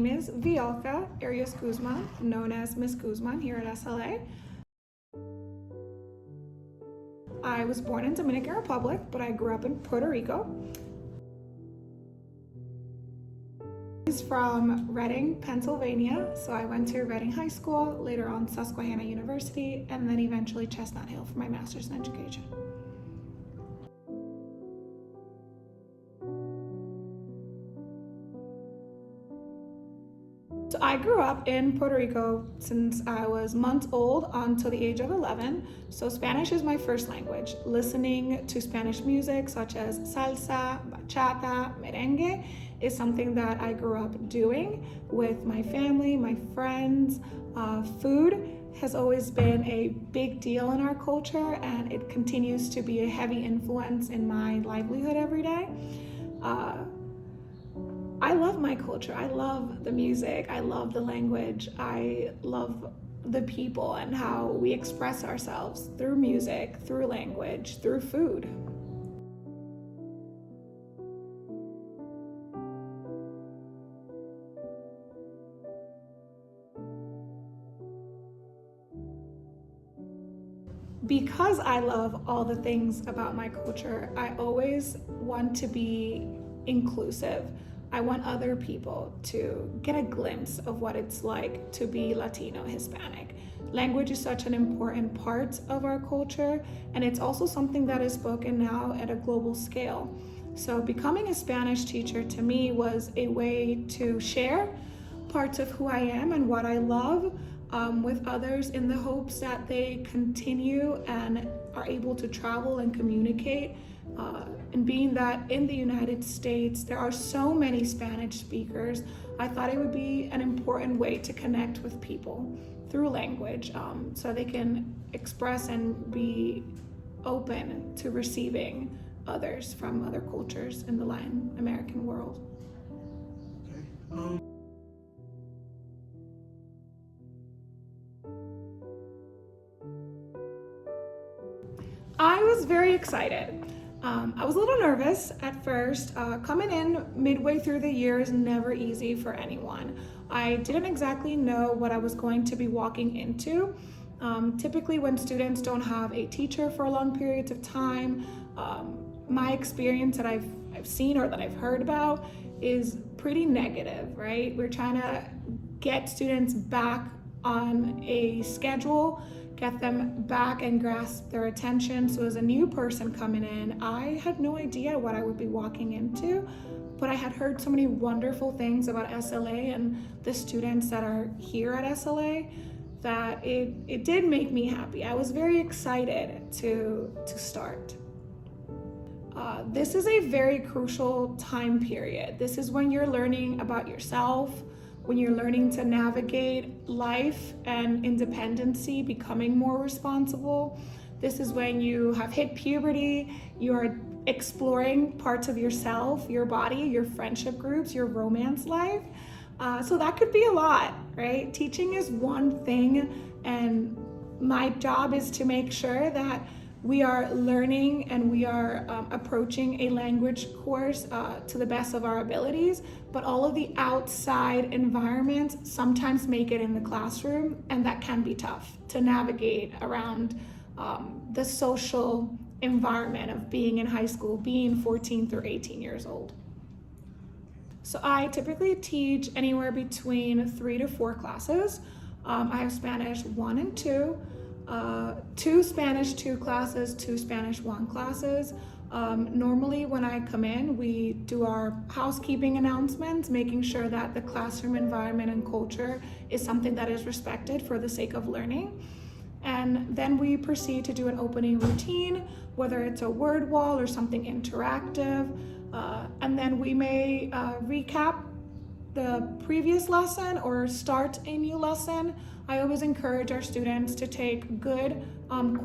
My name is Violca Arias Guzman, known as Miss Guzman here at SLA. I was born in Dominican Republic, but I grew up in Puerto Rico. He's from Reading, Pennsylvania, so I went to Reading High School, later on Susquehanna University, and then eventually Chestnut Hill for my master's in education. So I grew up in Puerto Rico since I was months old until the age of 11. So Spanish is my first language. Listening to Spanish music such as salsa, bachata, merengue is something that I grew up doing with my family, my friends. Food has always been a big deal in our culture, and it continues to be a heavy influence in my livelihood every day. I love my culture. I love the music. I love the language. I love the people and how we express ourselves through music, through language, through food. Because I love all the things about my culture, I always want to be inclusive. I want other people to get a glimpse of what it's like to be Latino, Hispanic. Language is such an important part of our culture, and it's also something that is spoken now at a global scale. So becoming a Spanish teacher to me was a way to share parts of who I am and what I love with others, in the hopes that they continue and are able to travel and communicate. And being that in the United States there are so many Spanish speakers, I thought it would be an important way to connect with people through language, so they can express and be open to receiving others from other cultures in the Latin American world. I was very excited. I was a little nervous at first. Coming in midway through the year is never easy for anyone. I didn't exactly know what I was going to be walking into. Typically when students don't have a teacher for long periods of time, my experience that I've seen or that I've heard about is pretty negative, right? We're trying to get students back on a schedule, get them back and grasp their attention. So as a new person coming in, I had no idea what I would be walking into, but I had heard so many wonderful things about SLA and the students that are here at SLA that it did make me happy. I was very excited to start. This is a very crucial time period. This is when you're learning about yourself, when you're learning to navigate life and independency, becoming more responsible. This is when you have hit puberty, you're exploring parts of yourself, your body, your friendship groups, your romance life. So that could be a lot, right? Teaching is one thing, and my job is to make sure that we are learning and we are approaching a language course to the best of our abilities, but all of the outside environments sometimes make it in the classroom, and that can be tough to navigate around the social environment of being in high school, being 14 through 18 years old. So I typically teach anywhere between 3 to 4 classes. I have Spanish 1 and 2. 2 Spanish 2 classes, 2 Spanish 1 classes. Normally when I come in, we do our housekeeping announcements, making sure that the classroom environment and culture is something that is respected for the sake of learning. And then we proceed to do an opening routine, whether it's a word wall or something interactive. And then we may recap the previous lesson or start a new lesson. I always encourage our students to take good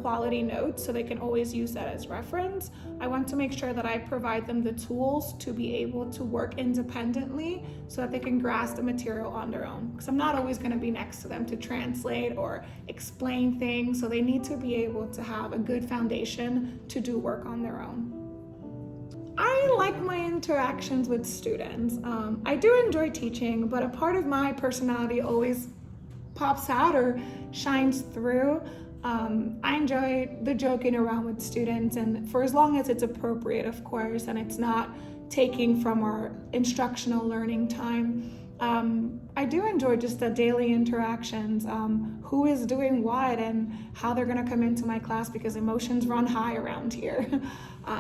quality notes so they can always use that as reference. I want to make sure that I provide them the tools to be able to work independently so that they can grasp the material on their own. Because I'm not always going to be next to them to translate or explain things, so they need to be able to have a good foundation to do work on their own. I like my interactions with students. I do enjoy teaching, but a part of my personality always pops out or shines through. I enjoy the joking around with students, and for as long as it's appropriate, of course, and it's not taking from our instructional learning time. I do enjoy just the daily interactions, who is doing what and how they're going to come into my class because emotions run high around here.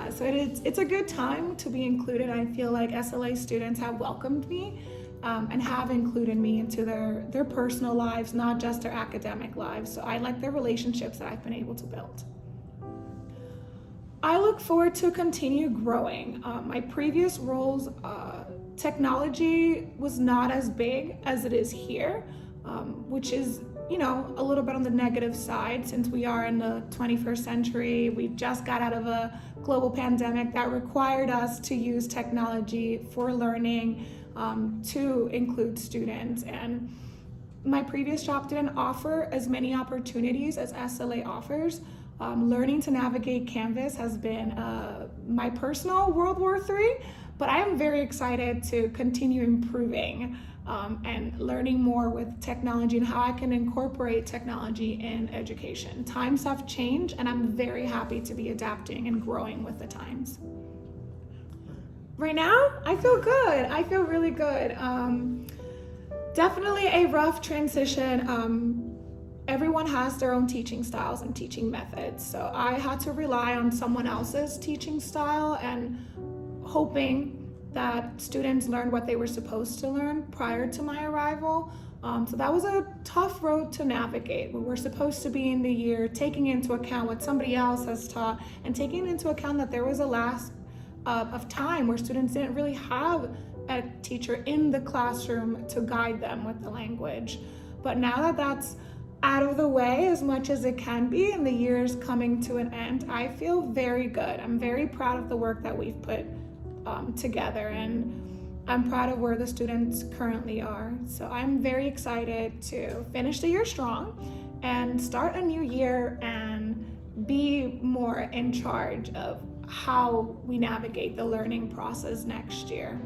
So it's a good time to be included. I feel like SLA students have welcomed me and have included me into their personal lives, not just their academic lives. So I like the relationships that I've been able to build. I look forward to continue growing. My previous roles, technology was not as big as it is here, which is, a little bit on the negative side since we are in the 21st century. We just got out of a global pandemic that required us to use technology for learning, to include students. And my previous job didn't offer as many opportunities as SLA offers. Learning to navigate Canvas has been my personal World War III, but I am very excited to continue improving and learning more with technology and how I can incorporate technology in education. Times have changed, and I'm very happy to be adapting and growing with the times. Right now, I feel good. I feel really good. Definitely a rough transition. Everyone has their own teaching styles and teaching methods. So I had to rely on someone else's teaching style and hoping that students learned what they were supposed to learn prior to my arrival. So that was a tough road to navigate. We were supposed to be in the year taking into account what somebody else has taught and taking into account that there was a lapse of time where students didn't really have a teacher in the classroom to guide them with the language. But now that that's out of the way as much as it can be and the year is coming to an end, I feel very good. I'm very proud of the work that we've put together, and I'm proud of where the students currently are. So I'm very excited to finish the year strong and start a new year and be more in charge of how we navigate the learning process next year.